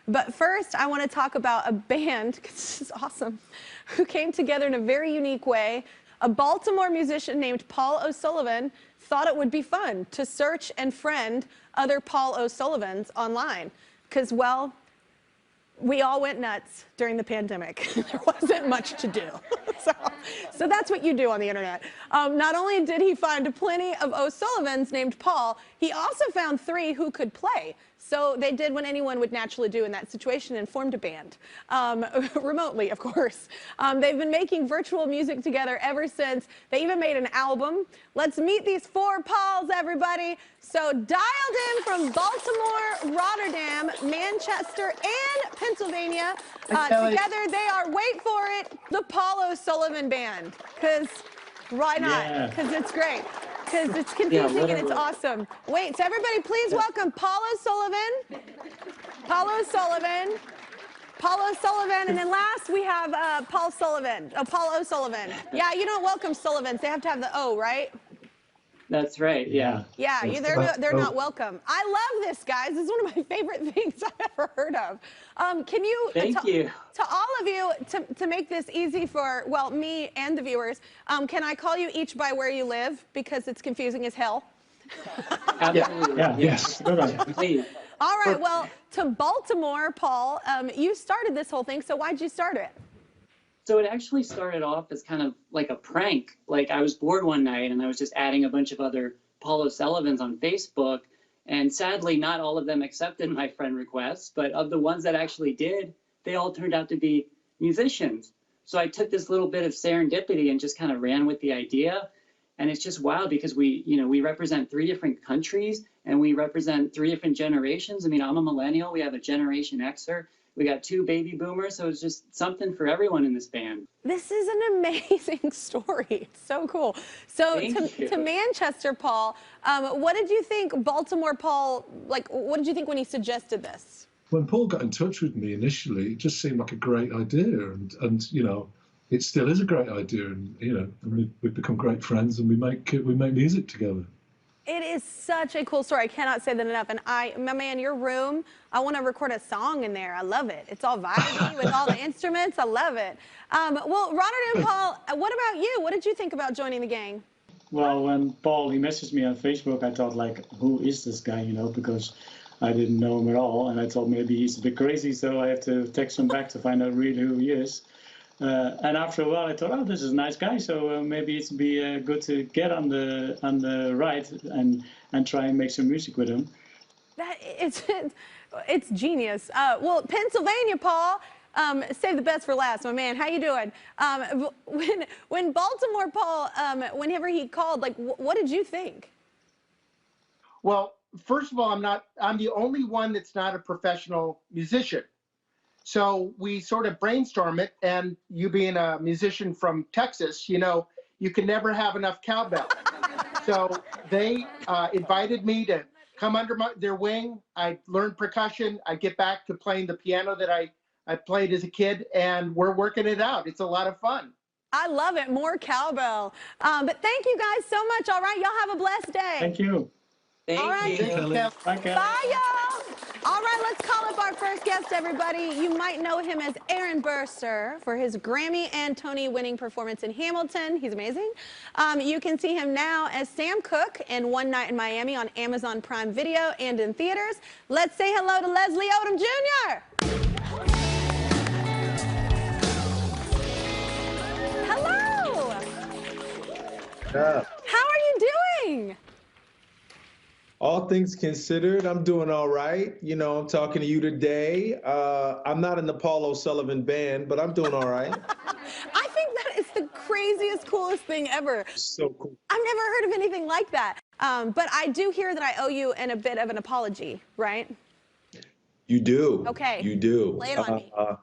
But first, I want to talk about a band, 'cause this is awesome, who came together in a very unique way. A Baltimore musician named Paul O'Sullivan thought it would be fun to search and friend other Paul O'Sullivans online. Because, well, we all went nuts during the pandemic. There wasn't much to do. so that's what you do on the internet. Not only did he find plenty of O'Sullivans named Paul, he also found 3 who could play. So they did what anyone would naturally do in that situation and formed a band. Remotely, of course. They've been making virtual music together ever since. They even made an album. Let's meet these 4 Pauls, everybody. So dialed in from Baltimore, Rotterdam, Manchester, and Pennsylvania. Together they are, wait for it, the Paul O'Sullivan Band. Because why not? Because it's great. Because it's confusing and it's awesome. Wait, so everybody please welcome Paul O'Sullivan, Paul O'Sullivan, Paul O'Sullivan, and then last we have Paul Sullivan. Oh, Paul O'Sullivan. Yeah, you don't welcome Sullivans. They have to have the O, right? That's right, yeah. Yeah, they're not welcome. I love this, guys. This is one of my favorite things I've ever heard of. Can you, Thank you. To all of you, to make this easy for, well, me and the viewers, can I call you each by where you live? Because it's confusing as hell. Absolutely. Yes. Please. All right, well, to Baltimore, Paul, you started this whole thing, so why'd you start it? So it actually started off as kind of like a prank. Like I was bored one night and I was just adding a bunch of other Paul O'Sullivans on Facebook. And sadly, not all of them accepted my friend requests, but of the ones that actually did, they all turned out to be musicians. So I took this little bit of serendipity and just kind of ran with the idea. And it's just wild because we represent 3 different countries and we represent 3 different generations. I mean, I'm a millennial. We have a Generation Xer. We got 2 baby boomers, so it's just something for everyone in this band. This is an amazing story. It's so cool. So to Manchester, Paul, what did you think, Baltimore, Paul, like, what did you think when he suggested this? When Paul got in touch with me initially, it just seemed like a great idea. And you know, it still is a great idea. And, you know, and we've become great friends and we make music together. It is such a cool story. I cannot say that enough. And my man, your room, I want to record a song in there. I love it. It's all vibey with all the instruments. I love it. Well, Rotterdam, Paul, what about you? What did you think about joining the gang? Well, when Paul, he messaged me on Facebook, I thought, like, who is this guy, you know, because I didn't know him at all. And I thought maybe he's a bit crazy, so I have to text him back to find out really who he is. And after a while, I thought, oh, this is a nice guy, so maybe it'd be good to get on the ride and try and make some music with him. It's genius. Well, Pennsylvania, Paul, save the best for last, my man. How you doing? When Baltimore, Paul, whenever he called, like, what did you think? Well, first of all, I'm the only one that's not a professional musician. So we sort of brainstorm it, and you being a musician from Texas, you know, you can never have enough cowbell. So they invited me to come under their wing. I learned percussion. I get back to playing the piano that I played as a kid, and we're working it out. It's a lot of fun. I love it. More cowbell. But thank you guys so much. All right, y'all have a blessed day. Thank you. Thank you. Bye, y'all. All right, let's call up our first guest, everybody. You might know him as Aaron Burr for his Grammy and Tony winning performance in Hamilton. He's amazing. You can see him now as Sam Cooke in One Night in Miami on Amazon Prime Video and in theaters. Let's say hello to Leslie Odom Jr. Hello. How are you doing? All things considered, I'm doing all right. You know, I'm talking to you today. I'm not in the Paul O'Sullivan band, but I'm doing all right. I think that is the craziest, coolest thing ever. So cool. I've never heard of anything like that. But I do hear that I owe you a bit of an apology, right? You do. Okay. You do. Lay it on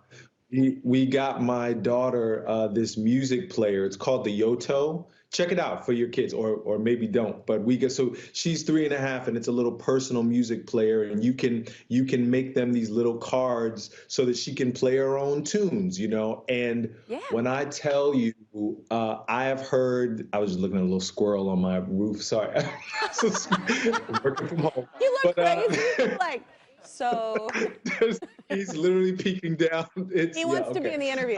me. We got my daughter this music player. It's called the Yoto. Check it out for your kids, or maybe don't. But so she's 3.5, and it's a little personal music player, and you can make them these little cards so that she can play her own tunes, you know. And when I tell you, I have heard. I was just looking at a little squirrel on my roof. Sorry, I'm working from home. You look crazy. Like so. He's literally peeking down. It's, He wants to be in the interview.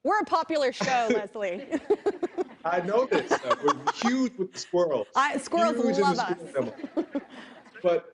We're a popular show, Leslie. I know this. We're huge with the squirrels. Squirrels Huge in the love us. squirrel demo. But